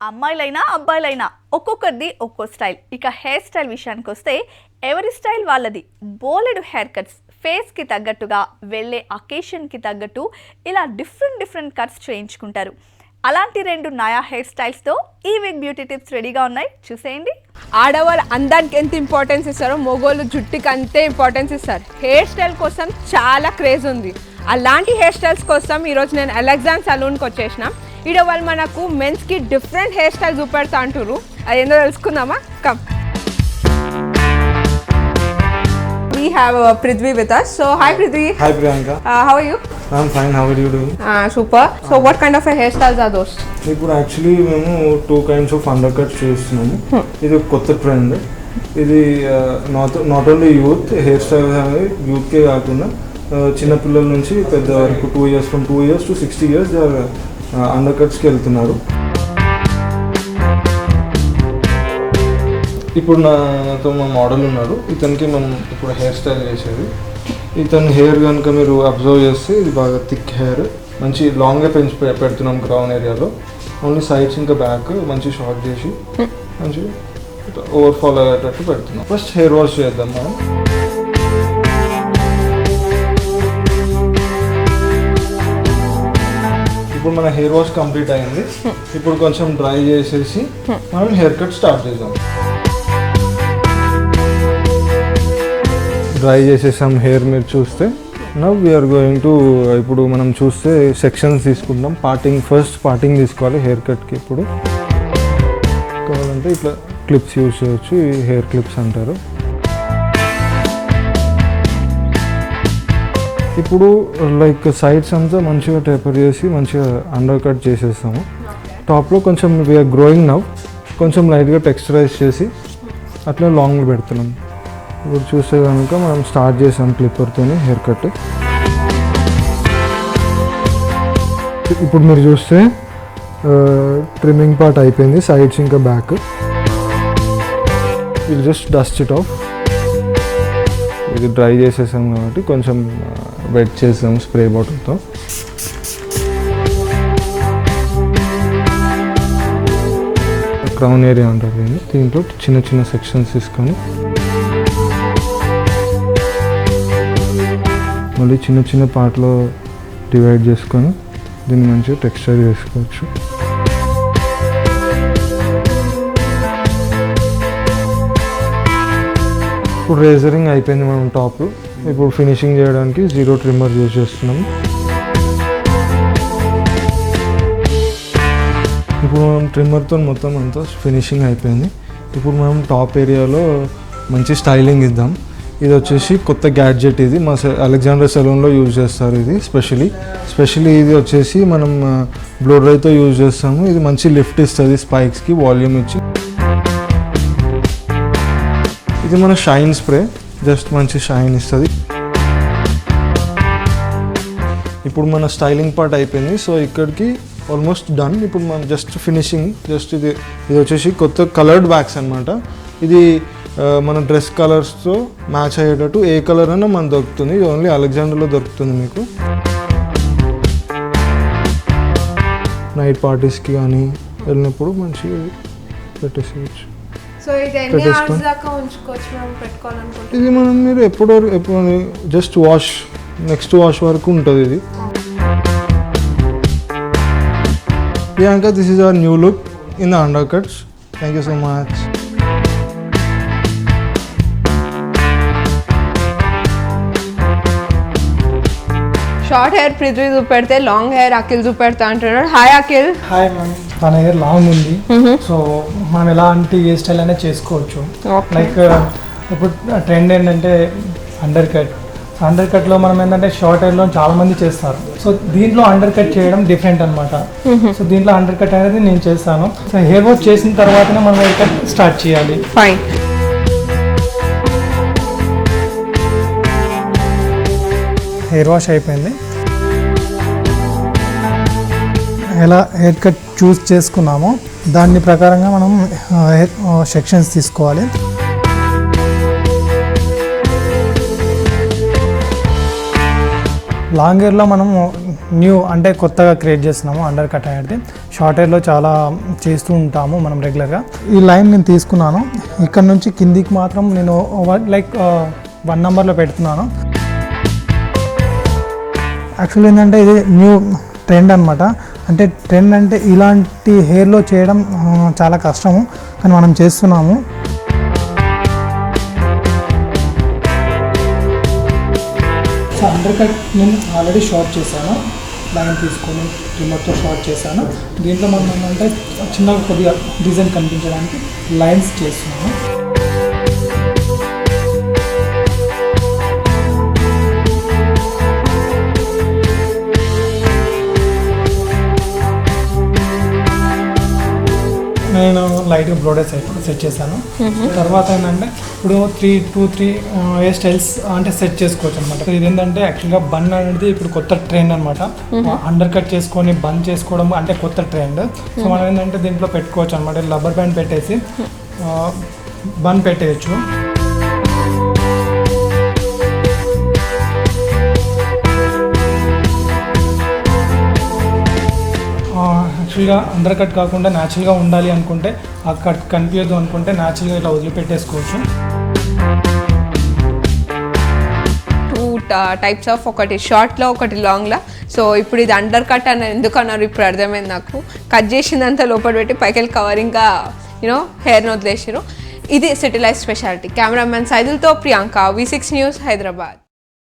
అమ్మాయిలైనా అబ్బాయిలైనా ఒక్కొక్కరిది ఒక్కో స్టైల్. ఇక హెయిర్ స్టైల్ విషయానికి వస్తే ఎవరి స్టైల్ వాళ్ళది. బోలెడు హెయిర్ కట్స్, ఫేస్కి తగ్గట్టుగా, వెళ్ళే అకేషన్కి తగ్గట్టు ఇలా డిఫరెంట్ కట్స్ చేయించుకుంటారు. అలాంటి 2 నయా హెయిర్ స్టైల్స్తో ఈ వీక్ బ్యూటీ టిప్స్ రెడీగా ఉన్నాయి, చూసేయండి. ఆడవాళ్ళు అందానికి ఎంత ఇంపార్టెన్స్ ఇస్తారో మొగోళ్ళు జుట్టుకి అంతే ఇంపార్టెన్స్ ఇస్తారు. హెయిర్ స్టైల్ కోసం చాలా క్రేజ్ ఉంది. అలాంటి హెయిర్ స్టైల్స్ కోసం ఈరోజు నేను అలెగ్జాండర్ సలూన్కి వచ్చేసిన. ఈడ వాళ్ళు మనకు మెన్స్కి డిఫరెంట్ హెయిర్ స్టైల్ చూపెడతా అంటారు. అది ఏందో తెలుసుకుందామా? Come. We have Prithvi with us. So hi Prithvi. Hi Priyanka. How are you? I'm fine. How are you doing? Super. So what kind of hairstyles are those? ఇప్పుడు actually మేము 2 kinds of undercuts చేస్తున్నాము. ఇది కొత్త trend. ఇది not only youth hair style అనేది యూత్కే కాకుండా చిన్నపిల్లల నుంచి పెద్ద వరకు 2 years from 2 years to 60 years అండర్కట్స్కి వెళ్తున్నారు. ఇప్పుడు నాతో మా మోడల్ ఉన్నాడు. ఇతనికి మనం ఇప్పుడు హెయిర్ స్టైల్ చేసేది. ఇతని హెయిర్ కనుక మీరు అబ్జర్వ్ చేస్తే ఇది బాగా థిక్ హెయిర్, మంచి లాంగ్గా పెంచి పెడుతున్నాం క్రౌన్ ఏరియాలో. ఓన్లీ సైడ్స్ ఇంకా బ్యాక్ మంచి షార్ట్ చేసి మంచి ఓవర్ఫాల్ అయ్యేటట్టు పెడుతున్నాం. ఫస్ట్ హెయిర్ వాష్ చేద్దాం మనం. ఇప్పుడు మన హెయిర్ వాష్ కంప్లీట్ అయింది. ఇప్పుడు కొంచెం డ్రై చేసేసి మనం హెయిర్ కట్ స్టార్ట్ చేద్దాం. డ్రై చేసేసాం హెయిర్. మీరు చూస్తే నవ్ వీఆర్ గోయింగ్ టు, ఇప్పుడు మనం చూస్తే సెక్షన్స్ తీసుకుంటాం. ఫస్ట్ పార్టింగ్ తీసుకోవాలి హెయిర్ కట్కి. ఇప్పుడు కావాలంటే ఇట్లా క్లిప్స్ యూజ్ చేయొచ్చు, ఈ హెయిర్ క్లిప్స్ అంటారు. ఇప్పుడు లైక్ సైడ్స్ అంతా మంచిగా టేపర్ చేసి మంచిగా అండర్ కట్ చేసేస్తాము. టాప్లో కొంచెం వీఆర్ గ్రోయింగ్ నవ్, కొంచెం లైట్గా టెక్స్చరైజ్ చేసి అట్లా లాంగ్ పెడుతున్నాం. ఇప్పుడు చూస్తే కనుక మనం స్టార్ట్ చేసాం క్లిప్పర్తో హెయిర్ కట్. ఇప్పుడు మీరు చూస్తే ట్రిమ్మింగ్ పార్ట్ అయిపోయింది, సైడ్స్ ఇంకా బ్యాక్. ఇది జస్ట్ డస్ట్ ఇట్ ఆఫ్. ఇది డ్రై చేసేసాం కాబట్టి కొంచెం వెట్ చేసాం స్ప్రే బాటిల్తో. క్రౌన్ ఏరియా ఉంటుంది, దీంట్లో చిన్న సెక్షన్స్ తీసుకొని మళ్ళీ చిన్న పార్ట్లో డివైడ్ చేసుకొని దీన్ని మంచిగా టెక్స్చర్ చేసుకోవచ్చు. ఇప్పుడు రేజరింగ్ అయిపోయింది మనం టాప్. ఇప్పుడు ఫినిషింగ్ చేయడానికి 0 ట్రిమ్మర్ యూజ్ చేస్తున్నాము. ఇప్పుడు మనం ట్రిమ్మర్తో మొత్తం అంతా ఫినిషింగ్ అయిపోయింది. ఇప్పుడు మనం టాప్ ఏరియాలో మంచి స్టైలింగ్ ఇద్దాం. ఇది వచ్చేసి కొత్త గ్యాడ్జెట్. ఇది మా అలెగ్జాండర్ సెలూన్లో యూజ్ చేస్తారు. ఇది స్పెషల్లీ ఇది వచ్చేసి మనం బ్లో డ్రైతో యూజ్ చేస్తాము. ఇది మంచి లిఫ్ట్ ఇస్తుంది స్పైక్స్కి, వాల్యూమ్ ఇచ్చి. ఇది మన షైన్ స్ప్రే, జస్ట్ మంచి షైన్ ఇస్తుంది. ఇప్పుడు మన స్టైలింగ్ పార్ట్ అయిపోయింది. సో ఇక్కడికి ఆల్మోస్ట్ డన్. ఇప్పుడు మన జస్ట్ ఫినిషింగ్. ఇది వచ్చేసి కొత్త కలర్డ్ వ్యాక్స్ అనమాట. ఇది మన డ్రెస్ కలర్స్తో మ్యాచ్ అయ్యేటట్టు ఏ కలర్ అయినా మనకు దొరుకుతుంది. ఇది ఓన్లీ అలెగ్జాండర్లో దొరుకుతుంది మీకు. నైట్ పార్టీస్కి కానీ వెళ్ళినప్పుడు మంచిగా పెట్టేసేయచ్చు. ఇది మనం మీరు ఎప్పుడు జస్ట్ వాష్, నెక్స్ట్ వాష్ వరకు ఉంటుంది ఇది. Priyanka, this is our new look in the undercuts. Thank you so much. Short hair Prithvi చూపెడితే లాంగ్ హెయిర్ అఖిల్ చూపెడతా అంటున్నాడు. హాయ్ అఖిల్. Hi ma'am. తన హెయిర్ లాంగ్ ఉంది, సో మనం ఎలాంటి హెయిర్ స్టైల్ అనేది చేసుకోవచ్చు. లైక్ ఇప్పుడు ట్రెండ్ ఏంటంటే అండర్ కట్లో మనం ఏంటంటే షార్ట్ హెయిర్లో చాలా మంది చేస్తారు. సో దీంట్లో అండర్ కట్ చేయడం డిఫరెంట్ అనమాట. సో దీంట్లో అండర్ కట్ అనేది నేను చేస్తాను. సో హెయిర్ వాష్ చేసిన తర్వాతనే మనం హెయిర్ కట్ స్టార్ట్ చేయాలి. ఫైన్. హెయిర్ వాష్ అయిపోయింది. ఎలా హెయిర్ కట్ చూస్ చేసుకున్నామో దాని ప్రకారంగా మనం హెయిర్ సెక్షన్స్ తీసుకోవాలి. లాంగ్ హెయిర్లో మనము న్యూ అంటే కొత్తగా క్రియేట్ చేస్తున్నాము అండర్ కట్ అనేది. షార్ట్ హెయిర్లో చాలా చేస్తూ ఉంటాము మనం రెగ్యులర్గా. ఈ లైన్ నేను తీసుకున్నాను, ఇక్కడ నుంచి కిందికి మాత్రం నేను లైక్ 1 నెంబర్లో పెడుతున్నాను. యాక్చువల్లీ ఏంటంటే ఇది న్యూ ట్రెండ్ అనమాట. అంటే ట్రెండ్ అంటే ఇలాంటి హెయిర్లో చేయడం చాలా కష్టము, కానీ మనం చేస్తున్నాము. సో అండర్ కట్ నేను ఆల్రెడీ షార్ట్ చేశాను, లైన్ తీసుకొని ట్రిమ్మర్తో షార్ట్ చేశాను. దీంట్లో మనం ఏంటంటే చిన్నగా కొద్దిగా డిజైన్ కనిపించడానికి లైన్స్ చేస్తున్నాను. నేను లైట్గా బ్రోడెస్ సెట్ చేశాను. తర్వాత ఏంటంటే ఇప్పుడు 3 హెయిర్ స్టైల్స్ అంటే సెట్ చేసుకోవచ్చు అనమాట. ఇది ఏంటంటే యాక్చువల్గా బన్ అనేది ఇప్పుడు కొత్త ట్రెండ్ అనమాట. అండర్ కట్ చేసుకొని బన్ చేసుకోవడం అంటే కొత్త ట్రెండ్. సో మనం ఏంటంటే దీంట్లో పెట్టుకోవచ్చు అనమాట. రబ్బర్ బ్యాండ్ పెట్టేసి బన్ పెట్టేయచ్చు. యాక్చువల్గా అండర్ కట్ కాకుండా న్యాచురల్గా ఉండాలి అనుకుంటే, ఆ కట్ కనిపించదు అనుకుంటే న్యాచురల్గా ఇట్లా వదిలిపెట్టేసుకోవచ్చు. 2 టైప్స్ ఆఫ్, ఒకటి షార్ట్లో ఒకటి లాంగ్లా. సో ఇప్పుడు ఇది అండర్ కట్ అని ఎందుకు అన్నారు ఇప్పుడు అర్థమైంది నాకు. కట్ చేసిందంతా లోపల పెట్టి పైకెళ్ళి కవరింగ్గా హెయిర్ని వదిలేసారు. ఇది సిటీ లైఫ్ స్పెషాలిటీ. కెమెరామెన్ సైదుల్తో ప్రియాంక, V6 న్యూస్, హైదరాబాద్.